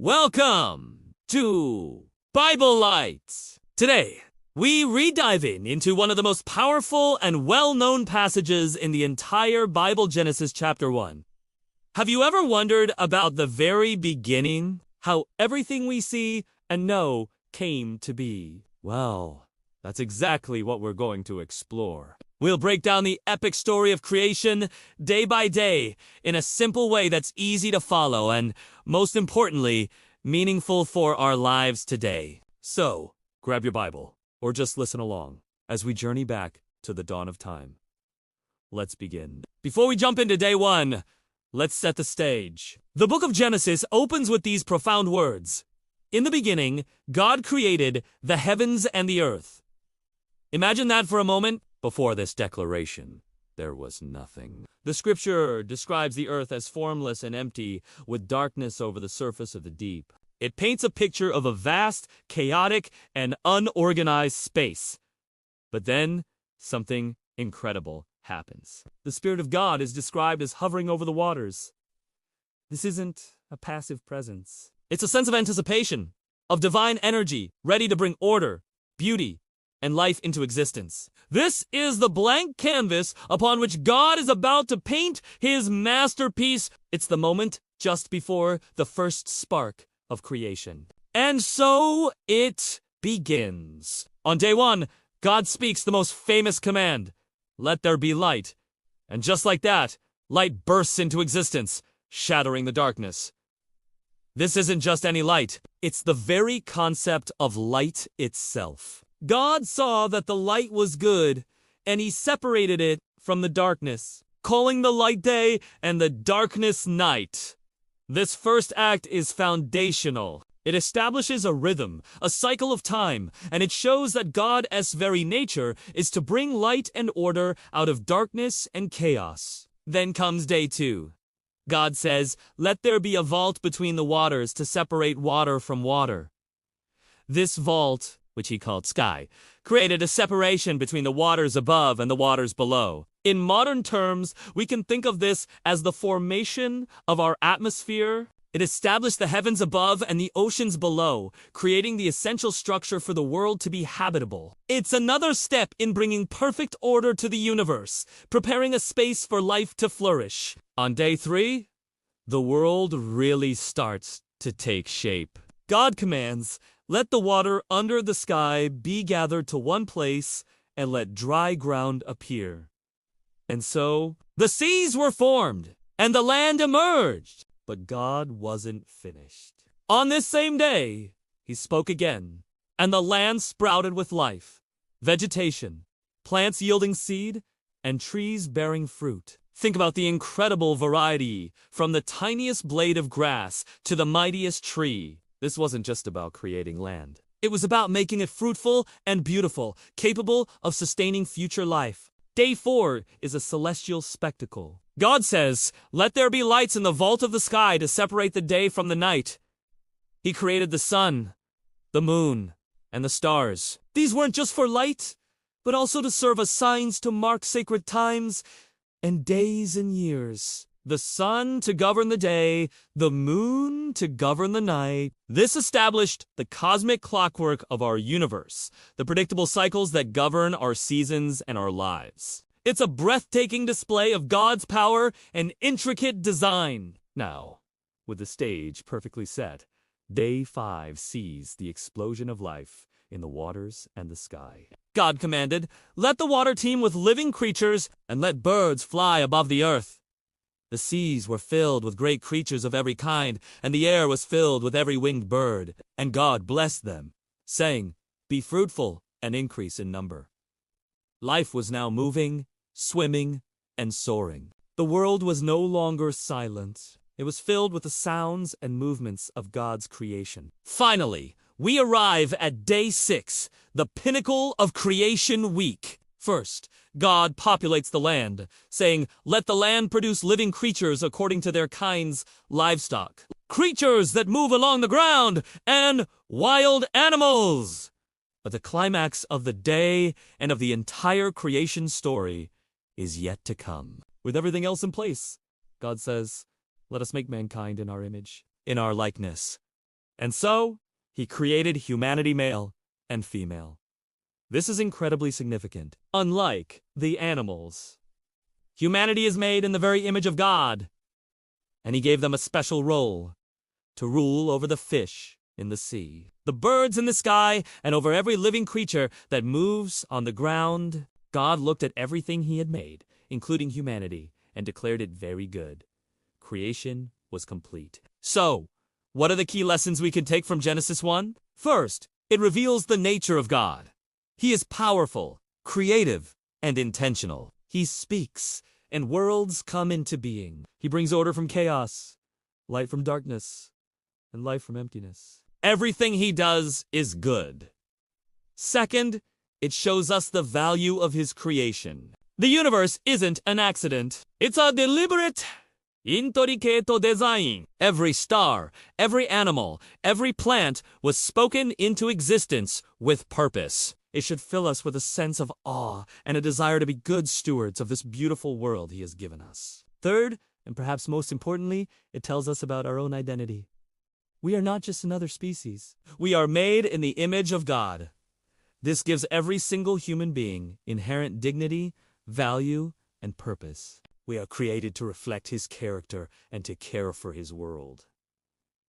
Welcome to Bible Lights. Today, we re-dive into one of the most powerful and well-known passages in the entire Bible, Genesis chapter 1. Have you ever wondered about the very beginning, how everything we see and know came to be? Well, that's exactly what we're going to explore. We'll break down the epic story of creation day by day in a simple way that's easy to follow and, most importantly, meaningful for our lives today. So, grab your Bible or just listen along as we journey back to the dawn of time. Let's begin. Before we jump into day one, let's set the stage. The book of Genesis opens with these profound words. In the beginning, God created the heavens and the earth. Imagine that for a moment. Before this declaration, there was nothing. The scripture describes the earth as formless and empty, with darkness over the surface of the deep. It paints a picture of a vast, chaotic, and unorganized space. But then, something incredible happens. The Spirit of God is described as hovering over the waters. This isn't a passive presence. It's a sense of anticipation, of divine energy, ready to bring order, beauty, and life into existence. This is the blank canvas upon which God is about to paint his masterpiece. It's the moment just before the first spark of creation. And so it begins. On day one, God speaks the most famous command, "Let there be light." And just like that, light bursts into existence, shattering the darkness. This isn't just any light. It's the very concept of light itself. God saw that the light was good, and he separated it from the darkness, calling the light day and the darkness night. This first act is foundational. It establishes a rhythm, a cycle of time, and it shows that God's very nature is to bring light and order out of darkness and chaos. Then comes day two. God says, "Let there be a vault between the waters to separate water from water." This vault, which he called sky, created a separation between the waters above and the waters below. In modern terms, we can think of this as the formation of our atmosphere. It established the heavens above and the oceans below, creating the essential structure for the world to be habitable. It's another step in bringing perfect order to the universe, preparing a space for life to flourish. On day three, the world really starts to take shape. God commands, "Let the water under the sky be gathered to one place, and let dry ground appear." And so, the seas were formed, and the land emerged. But God wasn't finished. On this same day, he spoke again, and the land sprouted with life, vegetation, plants yielding seed, and trees bearing fruit. Think about the incredible variety, from the tiniest blade of grass to the mightiest tree. This wasn't just about creating land. It was about making it fruitful and beautiful, capable of sustaining future life. Day 4 is a celestial spectacle. God says, "Let there be lights in the vault of the sky to separate the day from the night." He created the sun, the moon, and the stars. These weren't just for light, but also to serve as signs to mark sacred times and days and years. The sun to govern the day, the moon to govern the night. This established the cosmic clockwork of our universe, the predictable cycles that govern our seasons and our lives. It's a breathtaking display of God's power and intricate design. Now, with the stage perfectly set, day 5 sees the explosion of life in the waters and the sky. God commanded, "Let the water teem with living creatures, and let birds fly above the earth." The seas were filled with great creatures of every kind, and the air was filled with every winged bird. And God blessed them, saying, "Be fruitful and increase in number." Life was now moving, swimming, and soaring. The world was no longer silent. It was filled with the sounds and movements of God's creation. Finally, we arrive at day 6, the pinnacle of creation week. First, God populates the land, saying, "Let the land produce living creatures according to their kinds, livestock, creatures that move along the ground, and wild animals." But the climax of the day and of the entire creation story is yet to come. With everything else in place, God says, "Let us make mankind in our image, in our likeness, And so, he created humanity male and female. This is incredibly significant. Unlike the animals, humanity is made in the very image of God, and he gave them a special role to rule over the fish in the sea, the birds in the sky, and over every living creature that moves on the ground. God looked at everything he had made, including humanity, and declared it very good. Creation was complete. So, what are the key lessons we can take from Genesis 1? First, it reveals the nature of God. He is powerful, creative, and intentional. He speaks, and worlds come into being. He brings order from chaos, light from darkness, and life from emptiness. Everything he does is good. Second, it shows us the value of his creation. The universe isn't an accident. It's a deliberate, intoricato design. Every star, every animal, every plant was spoken into existence with purpose. It should fill us with a sense of awe and a desire to be good stewards of this beautiful world he has given us. Third, and perhaps most importantly, it tells us about our own identity. We are not just another species. We are made in the image of God. This gives every single human being inherent dignity, value, and purpose. We are created to reflect his character and to care for his world.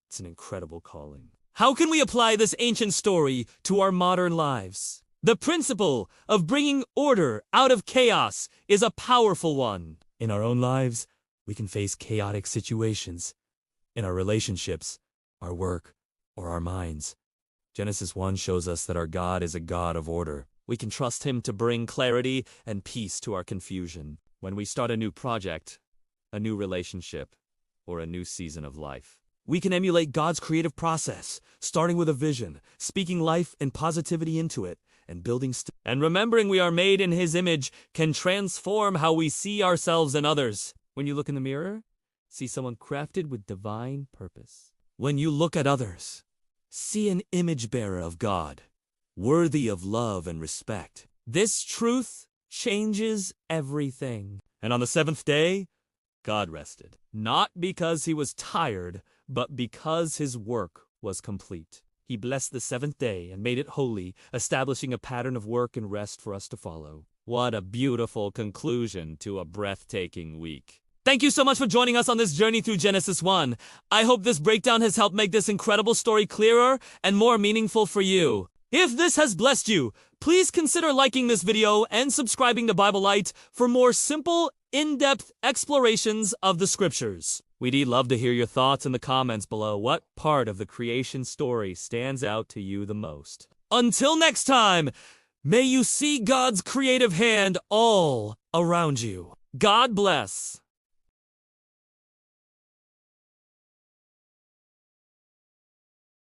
It's an incredible calling. How can we apply this ancient story to our modern lives? The principle of bringing order out of chaos is a powerful one. In our own lives, we can face chaotic situations. In our relationships, our work, or our minds. Genesis 1 shows us that our God is a God of order. We can trust him to bring clarity and peace to our confusion. When we start a new project, a new relationship, or a new season of life, we can emulate God's creative process, starting with a vision, speaking life and positivity into it, and building and remembering we are made in his image can transform how we see ourselves and others. When you look in the mirror, see someone crafted with divine purpose. When you look at others, see an image bearer of God, worthy of love and respect. This truth changes everything. And on the seventh day, God rested. Not because he was tired, but because his work was complete. He blessed the seventh day and made it holy, establishing a pattern of work and rest for us to follow. What a beautiful conclusion to a breathtaking week. Thank you so much for joining us on this journey through Genesis 1. I hope this breakdown has helped make this incredible story clearer and more meaningful for you. If this has blessed you, please consider liking this video and subscribing to Bible Light for more simple, in-depth explorations of the scriptures. We'd love to hear your thoughts in the comments below. What part of the creation story stands out to you the most? Until next time, may you see God's creative hand all around you. God bless.